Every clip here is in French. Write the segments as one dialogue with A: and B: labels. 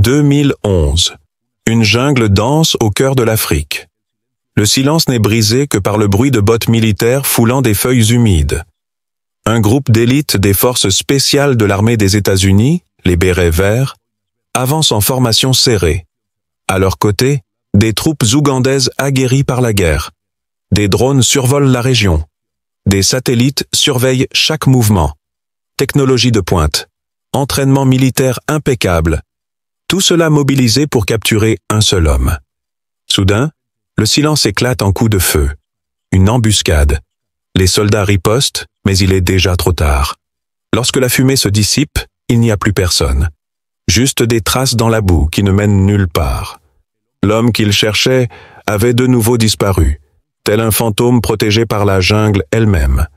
A: 2011. Une jungle dense au cœur de l'Afrique. Le silence n'est brisé que par le bruit de bottes militaires foulant des feuilles humides. Un groupe d'élite des forces spéciales de l'armée des États-Unis, les bérets verts, avance en formation serrée. À leur côté, des troupes ougandaises aguerries par la guerre. Des drones survolent la région. Des satellites surveillent chaque mouvement. Technologie de pointe. Entraînement militaire impeccable. Tout cela mobilisé pour capturer un seul homme. Soudain, le silence éclate en coups de feu. Une embuscade. Les soldats ripostent, mais il est déjà trop tard. Lorsque la fumée se dissipe, il n'y a plus personne. Juste des traces dans la boue qui ne mènent nulle part. L'homme qu'ils cherchaient avait de nouveau disparu, tel un fantôme protégé par la jungle elle-même.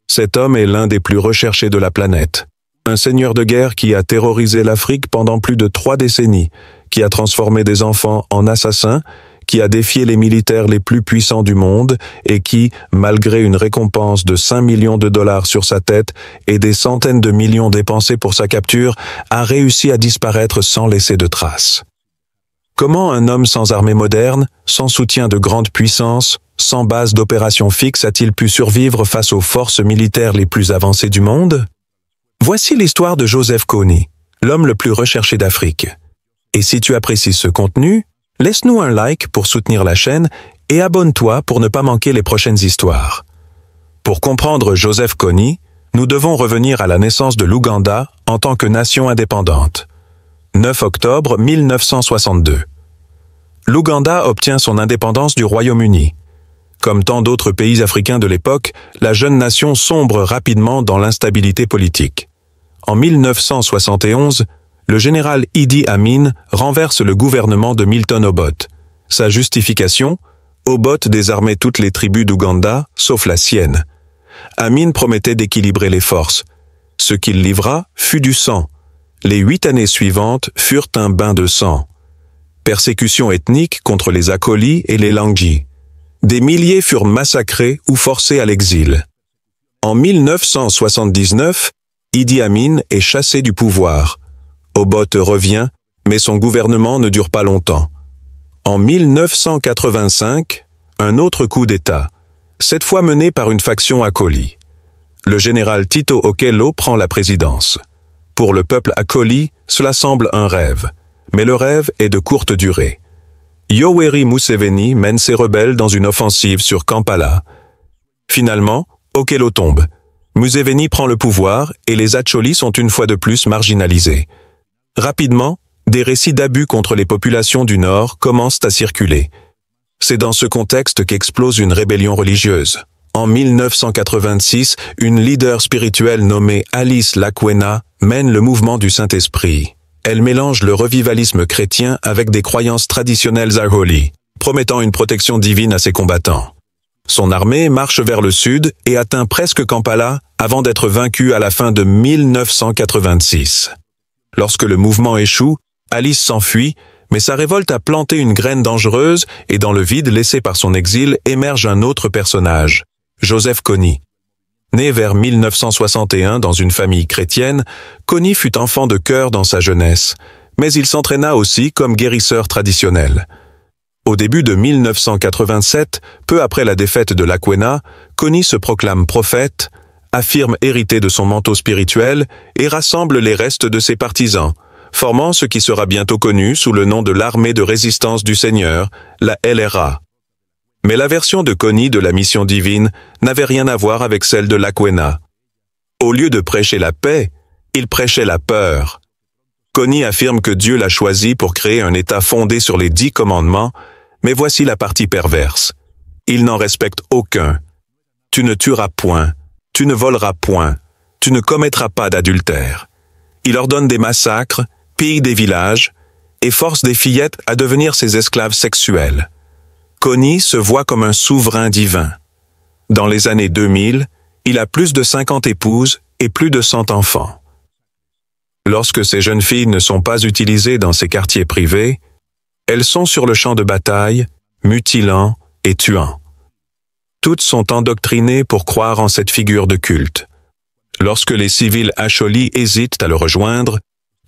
A: Cet homme est l'un des plus recherchés de la planète. Un seigneur de guerre qui a terrorisé l'Afrique pendant plus de 3 décennies, qui a transformé des enfants en assassins, qui a défié les militaires les plus puissants du monde et qui, malgré une récompense de 5 millions de dollars sur sa tête et des centaines de millions dépensés pour sa capture, a réussi à disparaître sans laisser de traces. Comment un homme sans armée moderne, sans soutien de grande puissance, sans base d'opération fixe a-t-il pu survivre face aux forces militaires les plus avancées du monde? Voici l'histoire de Joseph Kony, l'homme le plus recherché d'Afrique. Et si tu apprécies ce contenu, laisse-nous un like pour soutenir la chaîne et abonne-toi pour ne pas manquer les prochaines histoires. Pour comprendre Joseph Kony, nous devons revenir à la naissance de l'Ouganda en tant que nation indépendante. 9 octobre 1962. L'Ouganda obtient son indépendance du Royaume-Uni. Comme tant d'autres pays africains de l'époque, la jeune nation sombre rapidement dans l'instabilité politique. En 1971, le général Idi Amin renverse le gouvernement de Milton Obote. Sa justification? Obote désarmait toutes les tribus d'Ouganda, sauf la sienne. Amin promettait d'équilibrer les forces. Ce qu'il livra fut du sang. Les 8 années suivantes furent un bain de sang. Persécution ethnique contre les Akoli et les Langji. Des milliers furent massacrés ou forcés à l'exil. En 1979, Idi Amin est chassé du pouvoir. Obote revient, mais son gouvernement ne dure pas longtemps. En 1985, un autre coup d'État, cette fois mené par une faction Akoli. Le général Tito Okello prend la présidence. Pour le peuple Akoli, cela semble un rêve, mais le rêve est de courte durée. Yoweri Museveni mène ses rebelles dans une offensive sur Kampala. Finalement, Okello tombe. Museveni prend le pouvoir et les Acholi sont une fois de plus marginalisés. Rapidement, des récits d'abus contre les populations du Nord commencent à circuler. C'est dans ce contexte qu'explose une rébellion religieuse. En 1986, une leader spirituelle nommée Alice Lakwena mène le mouvement du Saint-Esprit. Elle mélange le revivalisme chrétien avec des croyances traditionnelles Aholi, promettant une protection divine à ses combattants. Son armée marche vers le sud et atteint presque Kampala avant d'être vaincue à la fin de 1986. Lorsque le mouvement échoue, Alice s'enfuit, mais sa révolte a planté une graine dangereuse et dans le vide laissé par son exil émerge un autre personnage, Joseph Kony. Né vers 1961 dans une famille chrétienne, Kony fut enfant de chœur dans sa jeunesse, mais il s'entraîna aussi comme guérisseur traditionnel. Au début de 1987, peu après la défaite de Lakwena, Kony se proclame prophète, affirme hériter de son manteau spirituel et rassemble les restes de ses partisans, formant ce qui sera bientôt connu sous le nom de l'Armée de résistance du Seigneur, la LRA. Mais la version de Kony de la mission divine n'avait rien à voir avec celle de Lakwena. Au lieu de prêcher la paix, il prêchait la peur. Kony affirme que Dieu l'a choisi pour créer un État fondé sur les 10 commandements, mais voici la partie perverse. Il n'en respecte aucun. Tu ne tueras point, tu ne voleras point, tu ne commettras pas d'adultère. Il ordonne des massacres, pille des villages, et force des fillettes à devenir ses esclaves sexuels. Kony se voit comme un souverain divin. Dans les années 2000, il a plus de 50 épouses et plus de 100 enfants. Lorsque ces jeunes filles ne sont pas utilisées dans ses quartiers privés, elles sont sur le champ de bataille, mutilant et tuant. Toutes sont endoctrinées pour croire en cette figure de culte. Lorsque les civils Acholi hésitent à le rejoindre,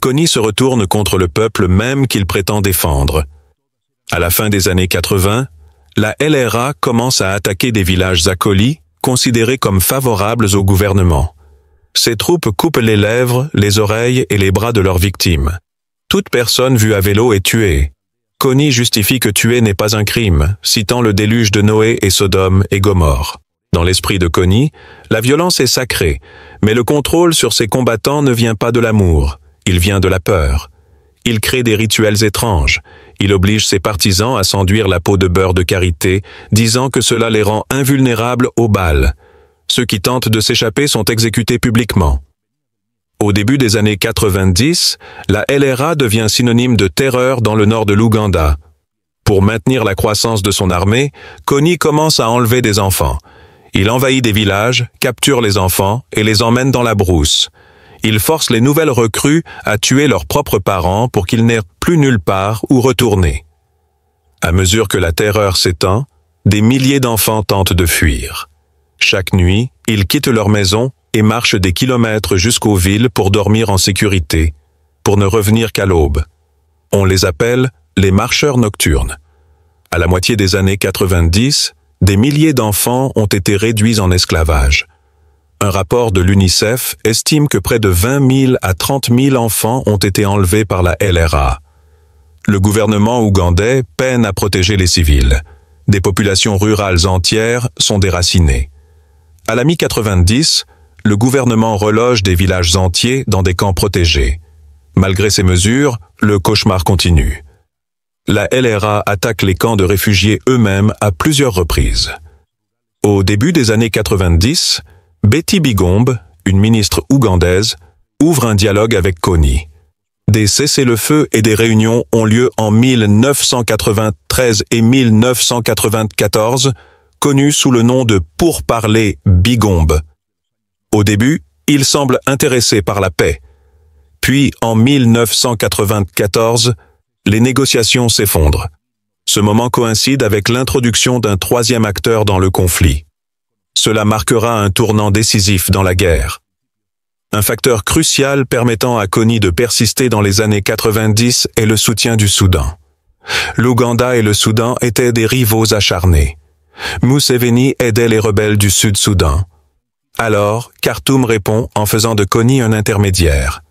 A: Kony se retourne contre le peuple même qu'il prétend défendre. À la fin des années 80, la LRA commence à attaquer des villages acolytes, considérés comme favorables au gouvernement. Ces troupes coupent les lèvres, les oreilles et les bras de leurs victimes. Toute personne vue à vélo est tuée. Kony justifie que tuer n'est pas un crime, citant le déluge de Noé et Sodome et Gomorrhe. Dans l'esprit de Kony, la violence est sacrée, mais le contrôle sur ses combattants ne vient pas de l'amour, il vient de la peur. Il crée des rituels étranges. Il oblige ses partisans à s'enduire la peau de beurre de karité, disant que cela les rend invulnérables aux balles. Ceux qui tentent de s'échapper sont exécutés publiquement. Au début des années 90, la LRA devient synonyme de terreur dans le nord de l'Ouganda. Pour maintenir la croissance de son armée, Kony commence à enlever des enfants. Il envahit des villages, capture les enfants et les emmène dans la brousse. Il force les nouvelles recrues à tuer leurs propres parents pour qu'ils n'aient plus nulle part où retourner. À mesure que la terreur s'étend, des milliers d'enfants tentent de fuir. Chaque nuit, ils quittent leur maison et marchent des kilomètres jusqu'aux villes pour dormir en sécurité, pour ne revenir qu'à l'aube. On les appelle les marcheurs nocturnes. À la moitié des années 90, des milliers d'enfants ont été réduits en esclavage. Un rapport de l'UNICEF estime que près de 20 000 à 30 000 enfants ont été enlevés par la LRA. Le gouvernement ougandais peine à protéger les civils. Des populations rurales entières sont déracinées. À la mi-90, le gouvernement reloge des villages entiers dans des camps protégés. Malgré ces mesures, le cauchemar continue. La LRA attaque les camps de réfugiés eux-mêmes à plusieurs reprises. Au début des années 90, Betty Bigombe, une ministre ougandaise, ouvre un dialogue avec Kony. Des cessez-le-feu et des réunions ont lieu en 1993 et 1994, connus sous le nom de pourparlers Bigombe. Au début, il semble intéressé par la paix. Puis, en 1994, les négociations s'effondrent. Ce moment coïncide avec l'introduction d'un troisième acteur dans le conflit. Cela marquera un tournant décisif dans la guerre. Un facteur crucial permettant à Kony de persister dans les années 90 est le soutien du Soudan. L'Ouganda et le Soudan étaient des rivaux acharnés. Museveni aidait les rebelles du Sud-Soudan. Alors, Khartoum répond en faisant de Kony un intermédiaire.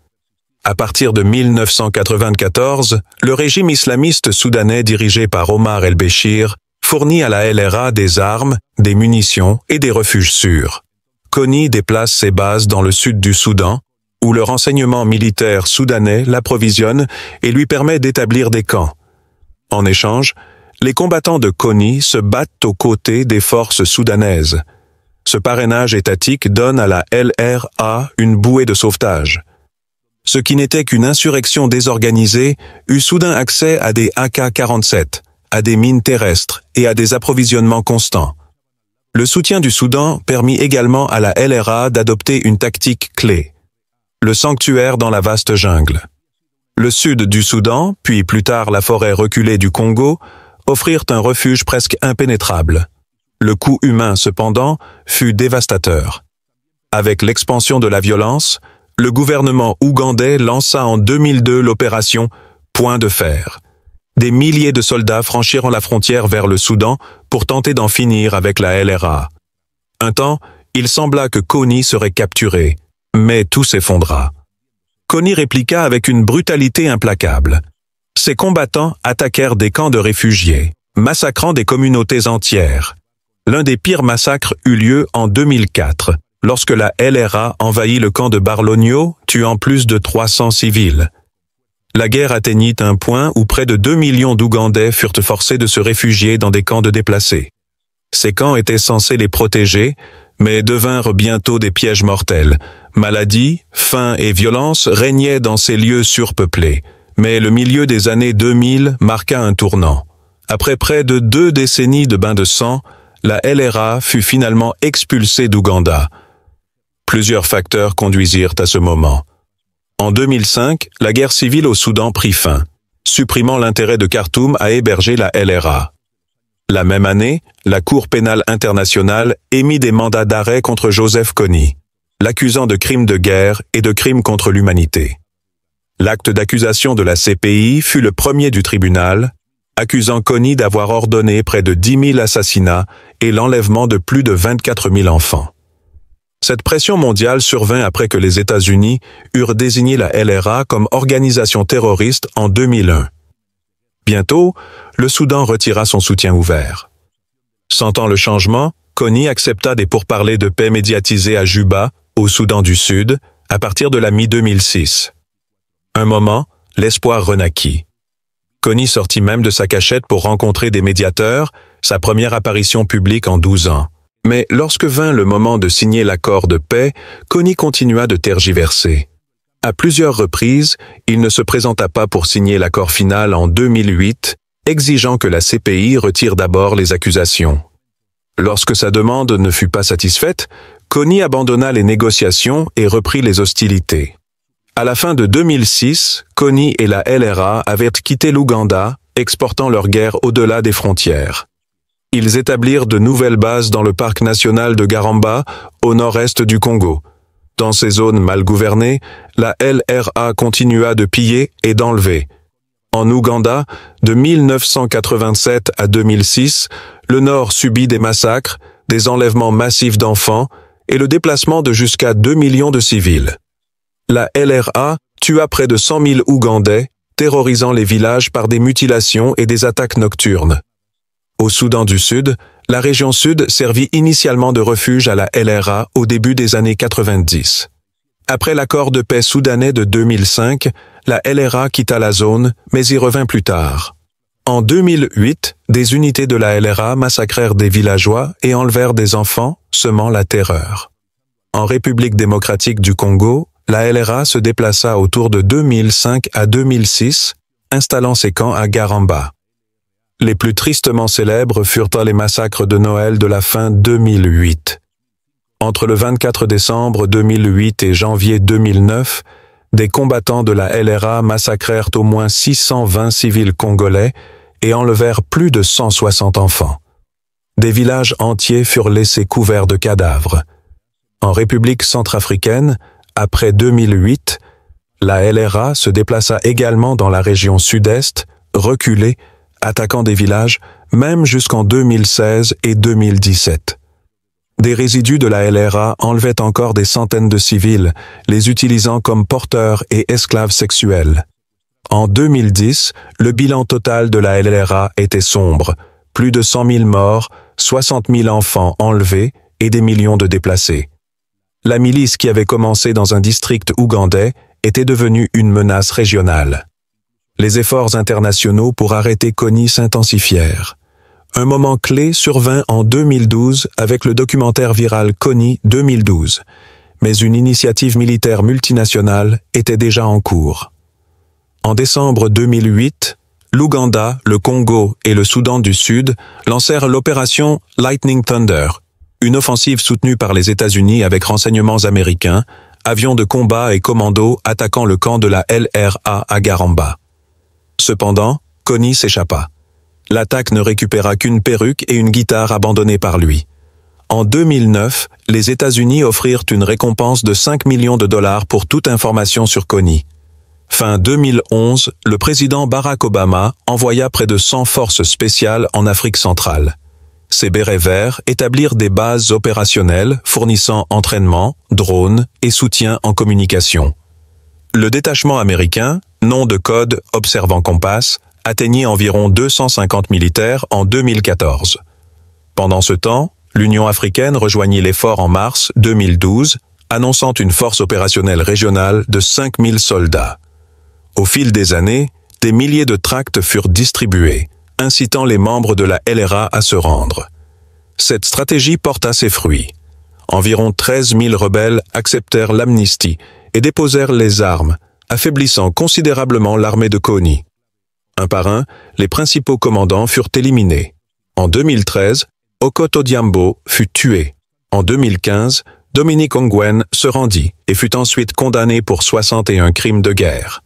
A: À partir de 1994, le régime islamiste soudanais dirigé par Omar el-Béchir fournit à la LRA des armes, des munitions et des refuges sûrs. Kony déplace ses bases dans le sud du Soudan, où le renseignement militaire soudanais l'approvisionne et lui permet d'établir des camps. En échange, les combattants de Kony se battent aux côtés des forces soudanaises. Ce parrainage étatique donne à la LRA une bouée de sauvetage. Ce qui n'était qu'une insurrection désorganisée eut soudain accès à des AK-47, à des mines terrestres et à des approvisionnements constants. Le soutien du Soudan permit également à la LRA d'adopter une tactique clé, le sanctuaire dans la vaste jungle. Le sud du Soudan, puis plus tard la forêt reculée du Congo, offrirent un refuge presque impénétrable. Le coût humain, cependant, fut dévastateur. Avec l'expansion de la violence, le gouvernement ougandais lança en 2002 l'opération Point de fer. Des milliers de soldats franchirent la frontière vers le Soudan pour tenter d'en finir avec la LRA. Un temps, il sembla que Kony serait capturé, mais tout s'effondra. Kony répliqua avec une brutalité implacable. Ses combattants attaquèrent des camps de réfugiés, massacrant des communautés entières. L'un des pires massacres eut lieu en 2004, lorsque la LRA envahit le camp de Barlogno, tuant plus de 300 civils. La guerre atteignit un point où près de 2 millions d'Ougandais furent forcés de se réfugier dans des camps de déplacés. Ces camps étaient censés les protéger, mais devinrent bientôt des pièges mortels. Maladies, faim et violence régnaient dans ces lieux surpeuplés. Mais le milieu des années 2000 marqua un tournant. Après près de 2 décennies de bains de sang, la LRA fut finalement expulsée d'Ouganda. Plusieurs facteurs conduisirent à ce moment. En 2005, la guerre civile au Soudan prit fin, supprimant l'intérêt de Khartoum à héberger la LRA. La même année, la Cour pénale internationale émit des mandats d'arrêt contre Joseph Kony, l'accusant de crimes de guerre et de crimes contre l'humanité. L'acte d'accusation de la CPI fut le premier du tribunal, accusant Kony d'avoir ordonné près de 10 000 assassinats et l'enlèvement de plus de 24 000 enfants. Cette pression mondiale survint après que les États-Unis eurent désigné la LRA comme organisation terroriste en 2001. Bientôt, le Soudan retira son soutien ouvert. Sentant le changement, Kony accepta des pourparlers de paix médiatisés à Juba, au Soudan du Sud, à partir de la mi-2006. Un moment, l'espoir renaquit. Kony sortit même de sa cachette pour rencontrer des médiateurs, sa première apparition publique en 12 ans. Mais lorsque vint le moment de signer l'accord de paix, Kony continua de tergiverser. À plusieurs reprises, il ne se présenta pas pour signer l'accord final en 2008, exigeant que la CPI retire d'abord les accusations. Lorsque sa demande ne fut pas satisfaite, Kony abandonna les négociations et reprit les hostilités. À la fin de 2006, Kony et la LRA avaient quitté l'Ouganda, exportant leur guerre au-delà des frontières. Ils établirent de nouvelles bases dans le parc national de Garamba, au nord-est du Congo. Dans ces zones mal gouvernées, la LRA continua de piller et d'enlever. En Ouganda, de 1987 à 2006, le Nord subit des massacres, des enlèvements massifs d'enfants et le déplacement de jusqu'à 2 millions de civils. La LRA tua près de 100 000 Ougandais, terrorisant les villages par des mutilations et des attaques nocturnes. Au Soudan du Sud, la région sud servit initialement de refuge à la LRA au début des années 90. Après l'accord de paix soudanais de 2005, la LRA quitta la zone, mais y revint plus tard. En 2008, des unités de la LRA massacrèrent des villageois et enlevèrent des enfants, semant la terreur. En République démocratique du Congo, la LRA se déplaça autour de 2005 à 2006, installant ses camps à Garamba. Les plus tristement célèbres furent les massacres de Noël de la fin 2008. Entre le 24 décembre 2008 et janvier 2009, des combattants de la LRA massacrèrent au moins 620 civils congolais et enlevèrent plus de 160 enfants. Des villages entiers furent laissés couverts de cadavres. En République centrafricaine, après 2008, la LRA se déplaça également dans la région sud-est, reculée, attaquant des villages, même jusqu'en 2016 et 2017. Des résidus de la LRA enlevaient encore des centaines de civils, les utilisant comme porteurs et esclaves sexuels. En 2010, le bilan total de la LRA était sombre, plus de 100 000 morts, 60 000 enfants enlevés et des millions de déplacés. La milice qui avait commencé dans un district ougandais était devenue une menace régionale. Les efforts internationaux pour arrêter Kony s'intensifièrent. Un moment clé survint en 2012 avec le documentaire viral Kony 2012, mais une initiative militaire multinationale était déjà en cours. En décembre 2008, l'Ouganda, le Congo et le Soudan du Sud lancèrent l'opération Lightning Thunder, une offensive soutenue par les États-Unis avec renseignements américains, avions de combat et commandos attaquant le camp de la LRA à Garamba. Cependant, Kony s'échappa. L'attaque ne récupéra qu'une perruque et une guitare abandonnées par lui. En 2009, les États-Unis offrirent une récompense de 5 millions de dollars pour toute information sur Kony. Fin 2011, le président Barack Obama envoya près de 100 forces spéciales en Afrique centrale. Ces bérets verts établirent des bases opérationnelles fournissant entraînement, drones et soutien en communication. Le détachement américain, nom de code Observant Compass, atteignit environ 250 militaires en 2014. Pendant ce temps, l'Union africaine rejoignit l'effort en mars 2012, annonçant une force opérationnelle régionale de 5000 soldats. Au fil des années, des milliers de tracts furent distribués, incitant les membres de la LRA à se rendre. Cette stratégie porta ses fruits. Environ 13 000 rebelles acceptèrent l'amnistie et déposèrent les armes, affaiblissant considérablement l'armée de Kony. Un par un, les principaux commandants furent éliminés. En 2013, Okot Odiambo fut tué. En 2015, Dominique Ongwen se rendit et fut ensuite condamné pour 61 crimes de guerre.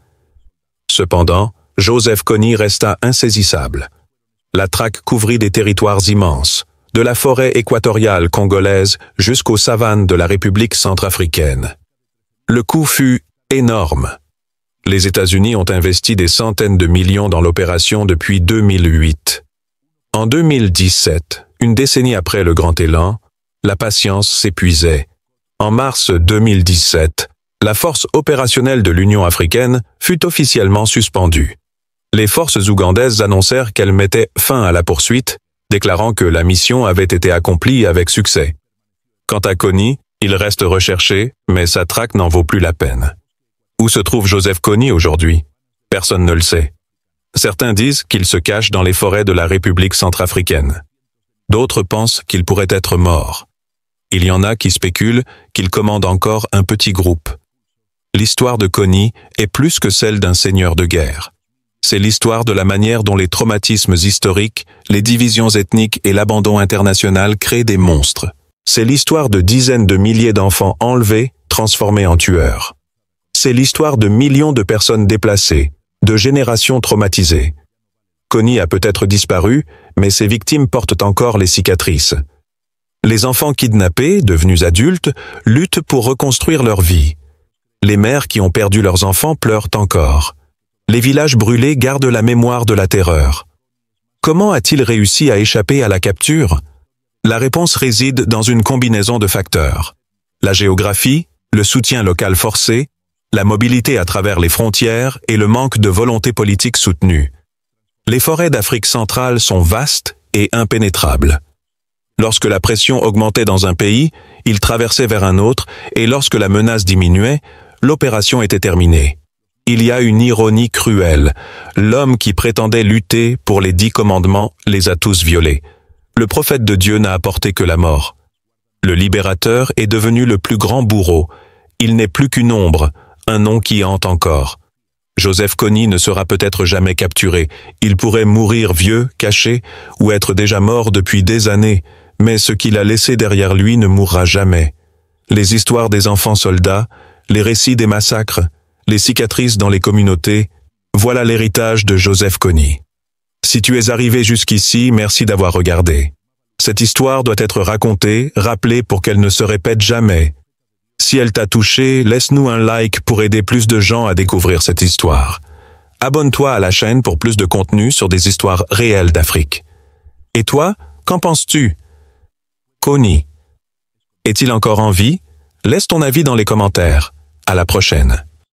A: Cependant, Joseph Kony resta insaisissable. La traque couvrit des territoires immenses, de la forêt équatoriale congolaise jusqu'aux savanes de la République centrafricaine. Le coup fut énorme. Les États-Unis ont investi des centaines de millions dans l'opération depuis 2008. En 2017, une décennie après le grand élan, la patience s'épuisait. En mars 2017, la force opérationnelle de l'Union africaine fut officiellement suspendue. Les forces ougandaises annoncèrent qu'elles mettaient fin à la poursuite, déclarant que la mission avait été accomplie avec succès. Quant à Kony, il reste recherché, mais sa traque n'en vaut plus la peine. Où se trouve Joseph Kony aujourd'hui? Personne ne le sait. Certains disent qu'il se cache dans les forêts de la République centrafricaine. D'autres pensent qu'il pourrait être mort. Il y en a qui spéculent qu'il commande encore un petit groupe. L'histoire de Kony est plus que celle d'un seigneur de guerre. C'est l'histoire de la manière dont les traumatismes historiques, les divisions ethniques et l'abandon international créent des monstres. C'est l'histoire de dizaines de milliers d'enfants enlevés, transformés en tueurs. C'est l'histoire de millions de personnes déplacées, de générations traumatisées. Kony a peut-être disparu, mais ses victimes portent encore les cicatrices. Les enfants kidnappés, devenus adultes, luttent pour reconstruire leur vie. Les mères qui ont perdu leurs enfants pleurent encore. Les villages brûlés gardent la mémoire de la terreur. Comment a-t-il réussi à échapper à la capture? La réponse réside dans une combinaison de facteurs. La géographie, le soutien local forcé, la mobilité à travers les frontières et le manque de volonté politique soutenue. Les forêts d'Afrique centrale sont vastes et impénétrables. Lorsque la pression augmentait dans un pays, il traversait vers un autre, et lorsque la menace diminuait, l'opération était terminée. Il y a une ironie cruelle. L'homme qui prétendait lutter pour les 10 commandements les a tous violés. Le prophète de Dieu n'a apporté que la mort. Le libérateur est devenu le plus grand bourreau. Il n'est plus qu'une ombre, un nom qui hante encore. Joseph Kony ne sera peut-être jamais capturé. Il pourrait mourir vieux, caché, ou être déjà mort depuis des années, mais ce qu'il a laissé derrière lui ne mourra jamais. Les histoires des enfants soldats, les récits des massacres, les cicatrices dans les communautés, voilà l'héritage de Joseph Kony. Si tu es arrivé jusqu'ici, merci d'avoir regardé. Cette histoire doit être racontée, rappelée pour qu'elle ne se répète jamais. Si elle t'a touché, laisse-nous un like pour aider plus de gens à découvrir cette histoire. Abonne-toi à la chaîne pour plus de contenu sur des histoires réelles d'Afrique. Et toi, qu'en penses-tu? Kony. Est-il encore en vie? Laisse ton avis dans les commentaires. À la prochaine.